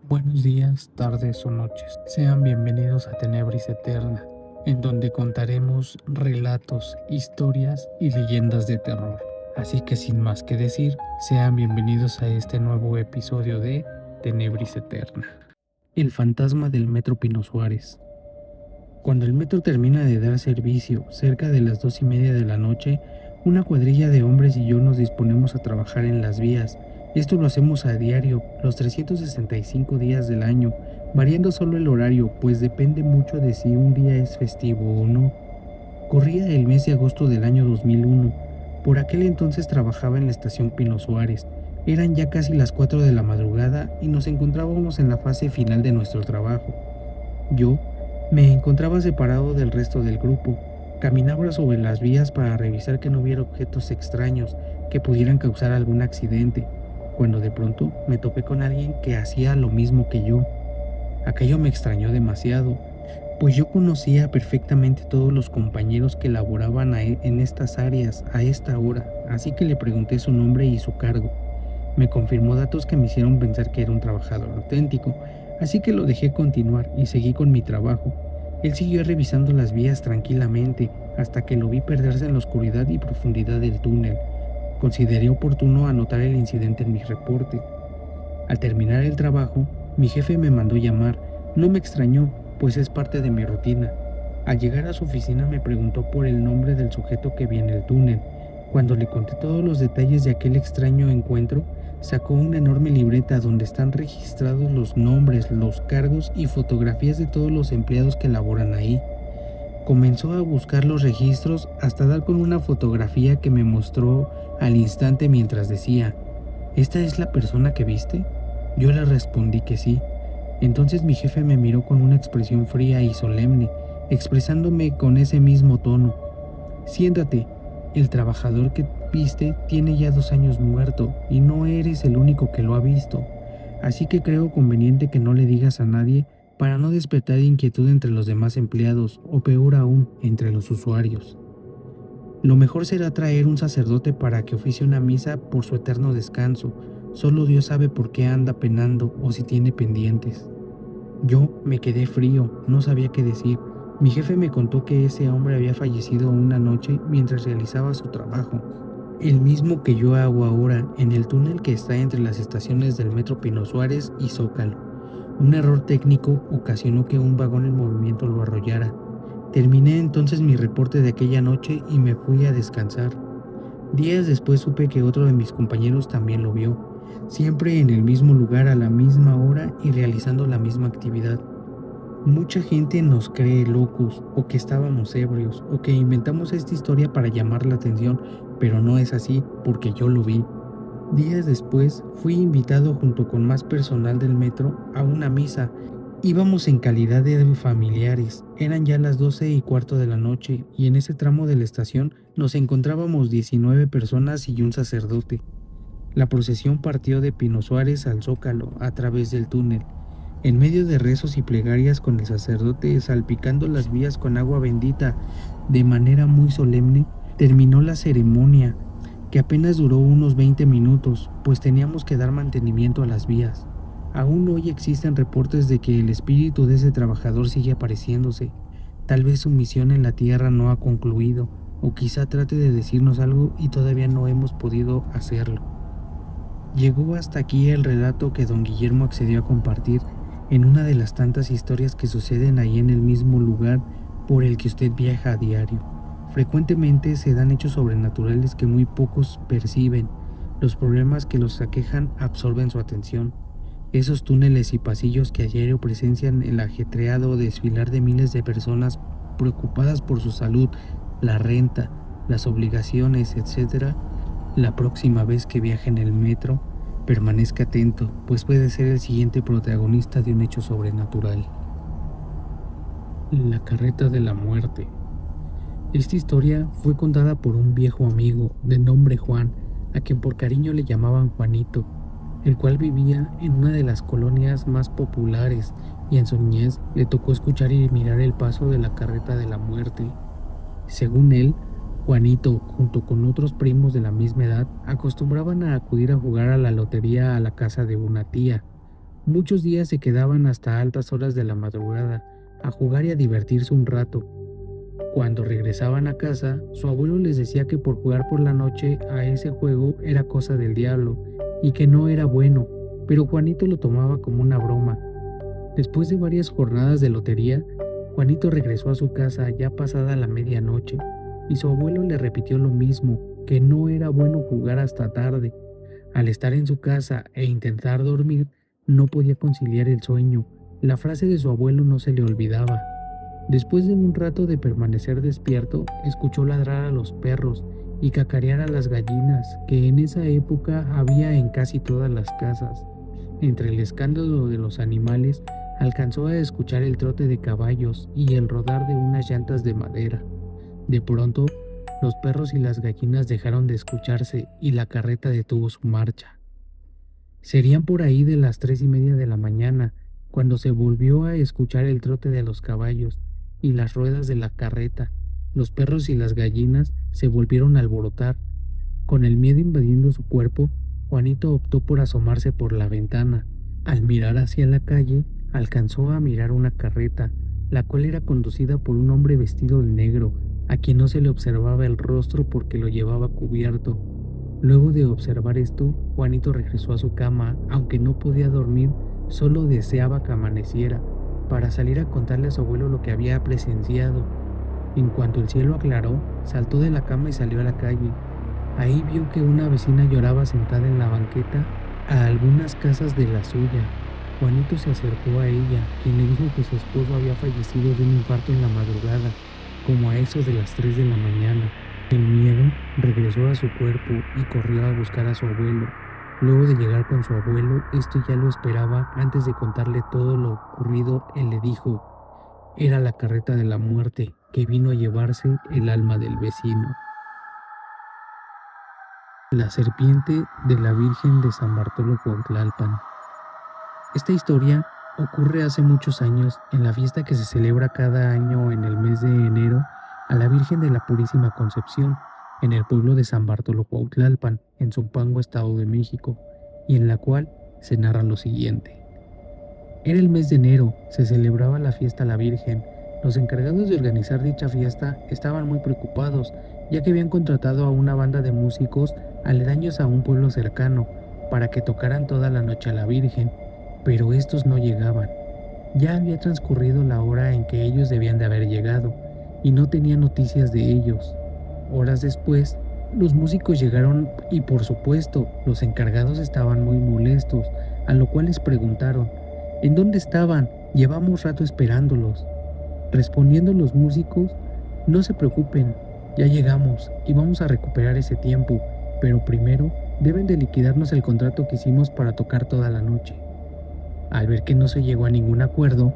Buenos días, tardes o noches. Sean bienvenidos a Tenebris Eterna, en donde contaremos relatos, historias y leyendas de terror. Así que sin más que decir, sean bienvenidos a este nuevo episodio de Tenebris Eterna. El fantasma del Metro Pino Suárez. Cuando el metro termina de dar servicio, cerca de las 2:30 de la noche, una cuadrilla de hombres y yo nos disponemos a trabajar en las vías. Esto lo hacemos a diario, los 365 días del año, variando solo el horario, pues depende mucho de si un día es festivo o no. Corría el mes de agosto del año 2001. Por aquel entonces trabajaba en la estación Pino Suárez. Eran ya casi las 4 de la madrugada y nos encontrábamos en la fase final de nuestro trabajo. Yo me encontraba separado del resto del grupo. Caminaba sobre las vías para revisar que no hubiera objetos extraños que pudieran causar algún accidente, cuando de pronto me topé con alguien que hacía lo mismo que yo. Aquello me extrañó demasiado, pues yo conocía perfectamente todos los compañeros que laboraban en estas áreas a esta hora, así que le pregunté su nombre y su cargo. Me confirmó datos que me hicieron pensar que era un trabajador auténtico, así que lo dejé continuar y seguí con mi trabajo. Él siguió revisando las vías tranquilamente hasta que lo vi perderse en la oscuridad y profundidad del túnel. Consideré oportuno anotar el incidente en mi reporte. Al terminar el trabajo, mi jefe me mandó llamar. No me extrañó, pues es parte de mi rutina. Al llegar a su oficina me preguntó por el nombre del sujeto que vi en el túnel. Cuando le conté todos los detalles de aquel extraño encuentro, sacó una enorme libreta donde están registrados los nombres, los cargos y fotografías de todos los empleados que laboran ahí. Comenzó a buscar los registros hasta dar con una fotografía que me mostró al instante mientras decía: ¿esta es la persona que viste? Yo le respondí que sí. Entonces mi jefe me miró con una expresión fría y solemne, expresándome con ese mismo tono: siéntate, el trabajador que viste tiene ya 2 años muerto y no eres el único que lo ha visto, así que creo conveniente que no le digas a nadie para no despertar inquietud entre los demás empleados o peor aún, entre los usuarios. Lo mejor será traer un sacerdote para que oficie una misa por su eterno descanso. Solo Dios sabe por qué anda penando o si tiene pendientes. Yo me quedé frío, no sabía qué decir. Mi jefe me contó que ese hombre había fallecido una noche mientras realizaba su trabajo, el mismo que yo hago ahora en el túnel que está entre las estaciones del Metro Pino Suárez y Zócalo. Un error técnico ocasionó que un vagón en movimiento lo arrollara. Terminé entonces mi reporte de aquella noche y me fui a descansar. Días después supe que otro de mis compañeros también lo vio, siempre en el mismo lugar a la misma hora y realizando la misma actividad. Mucha gente nos cree locos, o que estábamos ebrios, o que inventamos esta historia para llamar la atención, pero no es así porque yo lo vi. Días después fui invitado junto con más personal del metro a una misa. Íbamos en calidad de familiares. Eran ya las 12:15 de la noche y en ese tramo de la estación nos encontrábamos 19 personas y un sacerdote. La procesión partió de Pino Suárez al Zócalo a través del túnel, en medio de rezos y plegarias, con el sacerdote salpicando las vías con agua bendita. De manera muy solemne terminó la ceremonia, que apenas duró unos 20 minutos, pues teníamos que dar mantenimiento a las vías. Aún hoy existen reportes de que el espíritu de ese trabajador sigue apareciéndose. Tal vez su misión en la tierra no ha concluido, o quizá trate de decirnos algo y todavía no hemos podido hacerlo. Llegó hasta aquí el relato que don Guillermo accedió a compartir en una de las tantas historias que suceden ahí en el mismo lugar por el que usted viaja a diario. Frecuentemente se dan hechos sobrenaturales que muy pocos perciben. Los problemas que los aquejan absorben su atención. Esos túneles y pasillos que a diario presencian el ajetreado desfilar de miles de personas preocupadas por su salud, la renta, las obligaciones, etc. La próxima vez que viaje en el metro, permanezca atento, pues puede ser el siguiente protagonista de un hecho sobrenatural. La carreta de la muerte. Esta historia fue contada por un viejo amigo de nombre Juan, a quien por cariño le llamaban Juanito, el cual vivía en una de las colonias más populares y en su niñez le tocó escuchar y mirar el paso de la carreta de la muerte. Según él, Juanito, junto con otros primos de la misma edad, acostumbraban a acudir a jugar a la lotería a la casa de una tía. Muchos días se quedaban hasta altas horas de la madrugada a jugar y a divertirse un rato. Cuando regresaban a casa, su abuelo les decía que por jugar por la noche a ese juego era cosa del diablo y que no era bueno, pero Juanito lo tomaba como una broma. Después de varias jornadas de lotería, Juanito regresó a su casa ya pasada la medianoche y su abuelo le repitió lo mismo, que no era bueno jugar hasta tarde. Al estar en su casa e intentar dormir, no podía conciliar el sueño. La frase de su abuelo no se le olvidaba. Después de un rato de permanecer despierto, escuchó ladrar a los perros y cacarear a las gallinas, que en esa época había en casi todas las casas. Entre el escándalo de los animales, alcanzó a escuchar el trote de caballos y el rodar de unas llantas de madera. De pronto, los perros y las gallinas dejaron de escucharse y la carreta detuvo su marcha. Serían por ahí de las 3:30 de la mañana, cuando se volvió a escuchar el trote de los caballos y las ruedas de la carreta. Los perros y las gallinas se volvieron a alborotar. Con el miedo invadiendo su cuerpo, Juanito optó por asomarse por la ventana. Al mirar hacia la calle, alcanzó a mirar una carreta, la cual era conducida por un hombre vestido de negro, a quien no se le observaba el rostro porque lo llevaba cubierto. Luego de observar esto, Juanito regresó a su cama, aunque no podía dormir, solo deseaba que amaneciera, para salir a contarle a su abuelo lo que había presenciado. En cuanto el cielo aclaró, saltó de la cama y salió a la calle. Ahí vio que una vecina lloraba sentada en la banqueta a algunas casas de la suya. Juanito se acercó a ella, quien le dijo que su esposo había fallecido de un infarto en la madrugada, como a eso de las 3 de la mañana. El miedo regresó a su cuerpo y corrió a buscar a su abuelo. Luego de llegar con su abuelo, este ya lo esperaba. Antes de contarle todo lo ocurrido, él le dijo: era la carreta de la muerte que vino a llevarse el alma del vecino. La serpiente de la Virgen de San Bartolo Cuautlalpan. Esta historia ocurre hace muchos años en la fiesta que se celebra cada año en el mes de enero a la Virgen de la Purísima Concepción en el pueblo de San Bartolo Cuautlalpan, en Zumpango, Estado de México, y en la cual se narra lo siguiente. Era el mes de enero, se celebraba la fiesta a la Virgen. Los encargados de organizar dicha fiesta estaban muy preocupados, ya que habían contratado a una banda de músicos aledaños a un pueblo cercano para que tocaran toda la noche a la Virgen, pero estos no llegaban. Ya había transcurrido la hora en que ellos debían de haber llegado, y no tenía noticias de ellos. Horas después, los músicos llegaron y por supuesto, los encargados estaban muy molestos, a lo cual les preguntaron: ¿en dónde estaban? Llevamos rato esperándolos. Respondiendo los músicos: no se preocupen, ya llegamos y vamos a recuperar ese tiempo, pero primero deben de liquidarnos el contrato que hicimos para tocar toda la noche. Al ver que no se llegó a ningún acuerdo,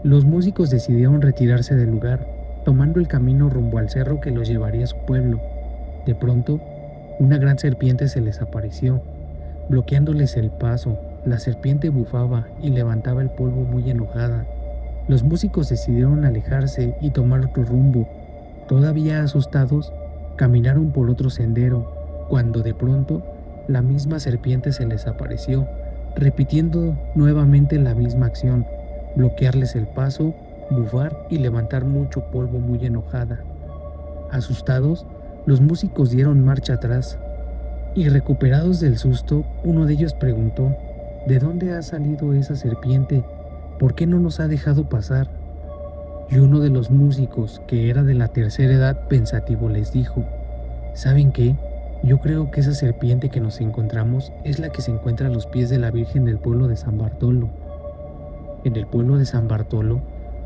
los músicos decidieron retirarse del lugar, tomando el camino rumbo al cerro que los llevaría a su pueblo. De pronto, una gran serpiente se les apareció, bloqueándoles el paso. La serpiente bufaba y levantaba el polvo muy enojada. Los músicos decidieron alejarse y tomar otro rumbo. Todavía asustados, caminaron por otro sendero, cuando de pronto la misma serpiente se les apareció, repitiendo nuevamente la misma acción: bloquearles el paso, bufar y levantar mucho polvo muy enojada. Asustados, los músicos dieron marcha atrás y, recuperados del susto, uno de ellos preguntó: ¿de dónde ha salido esa serpiente? ¿Por qué no nos ha dejado pasar? Y uno de los músicos, que era de la tercera edad, pensativo, les dijo: ¿saben qué? Yo creo que esa serpiente que nos encontramos es la que se encuentra a los pies de la Virgen del pueblo de San Bartolo. En el pueblo de San Bartolo,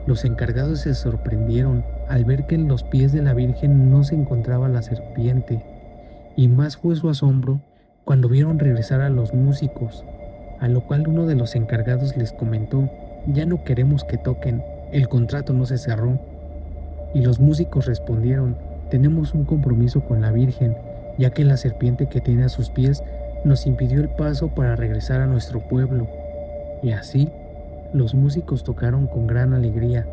los encargados se sorprendieron al ver que en los pies de la Virgen no se encontraba la serpiente, y más fue su asombro cuando vieron regresar a los músicos, a lo cual uno de los encargados les comentó: ya no queremos que toquen, el contrato no se cerró. Y los músicos respondieron: tenemos un compromiso con la Virgen, ya que la serpiente que tiene a sus pies nos impidió el paso para regresar a nuestro pueblo. Y así, los músicos tocaron con gran alegría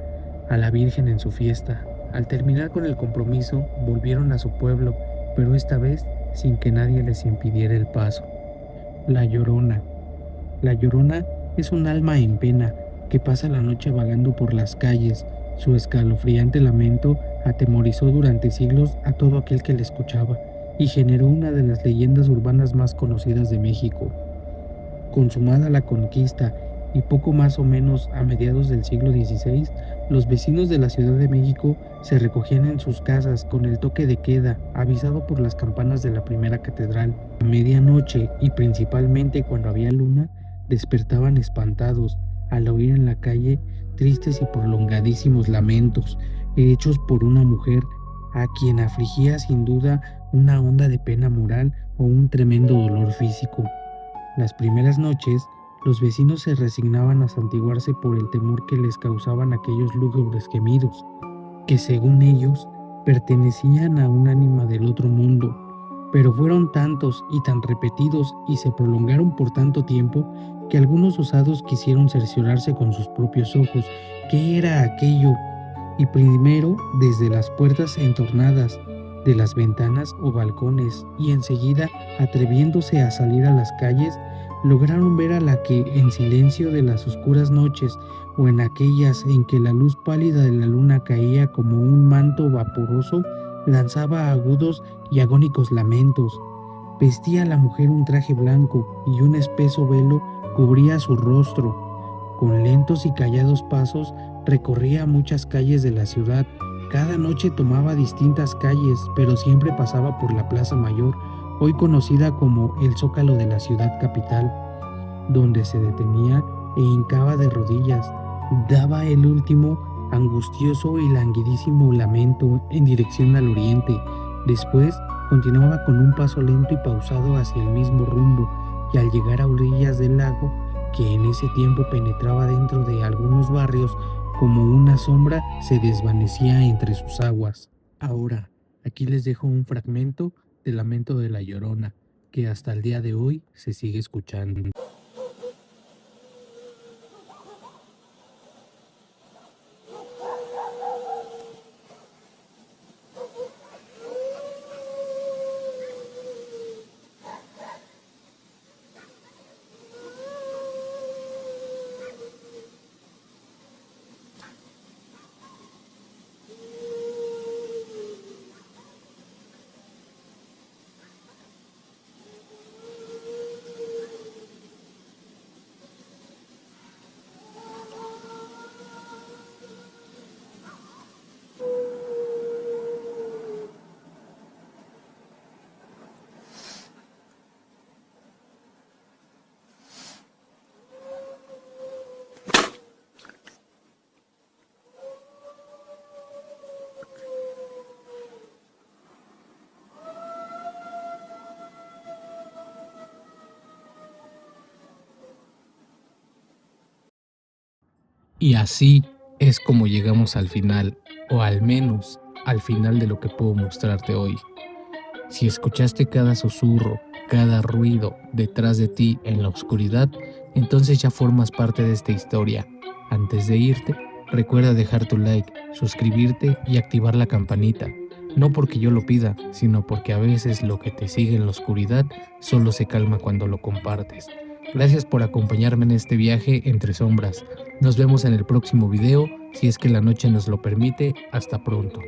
a la Virgen en su fiesta. Al terminar con el compromiso, volvieron a su pueblo, pero esta vez sin que nadie les impidiera el paso. La Llorona. La Llorona es un alma en pena que pasa la noche vagando por las calles. Su escalofriante lamento atemorizó durante siglos a todo aquel que le escuchaba y generó una de las leyendas urbanas más conocidas de México. Consumada la conquista y poco más o menos a mediados del siglo XVI, los vecinos de la Ciudad de México se recogían en sus casas con el toque de queda, avisado por las campanas de la primera catedral. A medianoche y principalmente cuando había luna, despertaban espantados al oír en la calle tristes y prolongadísimos lamentos, hechos por una mujer a quien afligía sin duda una onda de pena moral o un tremendo dolor físico. Las primeras noches, los vecinos se resignaban a santiguarse por el temor que les causaban aquellos lúgubres gemidos, que según ellos pertenecían a un ánima del otro mundo, pero fueron tantos y tan repetidos y se prolongaron por tanto tiempo que algunos osados quisieron cerciorarse con sus propios ojos qué era aquello, y primero desde las puertas entornadas de las ventanas o balcones, y enseguida, atreviéndose a salir a las calles, lograron ver a la que en silencio de las oscuras noches o en aquellas en que la luz pálida de la luna caía como un manto vaporoso, lanzaba agudos y agónicos lamentos. Vestía la mujer un traje blanco y un espeso velo cubría su rostro. Con lentos y callados pasos recorría muchas calles de la ciudad. Cada noche tomaba distintas calles, pero siempre pasaba por la Plaza Mayor, hoy conocida como el Zócalo de la ciudad capital, donde se detenía e hincaba de rodillas. Daba el último, angustioso y languidísimo lamento en dirección al oriente. Después continuaba con un paso lento y pausado hacia el mismo rumbo, y al llegar a orillas del lago, que en ese tiempo penetraba dentro de algunos barrios, como una sombra se desvanecía entre sus aguas. Ahora, aquí les dejo un fragmento del lamento de la Llorona, que hasta el día de hoy se sigue escuchando. Y así es como llegamos al final, o al menos al final de lo que puedo mostrarte hoy. Si escuchaste cada susurro, cada ruido detrás de ti en la oscuridad, entonces ya formas parte de esta historia. Antes de irte, recuerda dejar tu like, suscribirte y activar la campanita. No porque yo lo pida, sino porque a veces lo que te sigue en la oscuridad solo se calma cuando lo compartes. Gracias por acompañarme en este viaje entre sombras. Nos vemos en el próximo video, si es que la noche nos lo permite. Hasta pronto.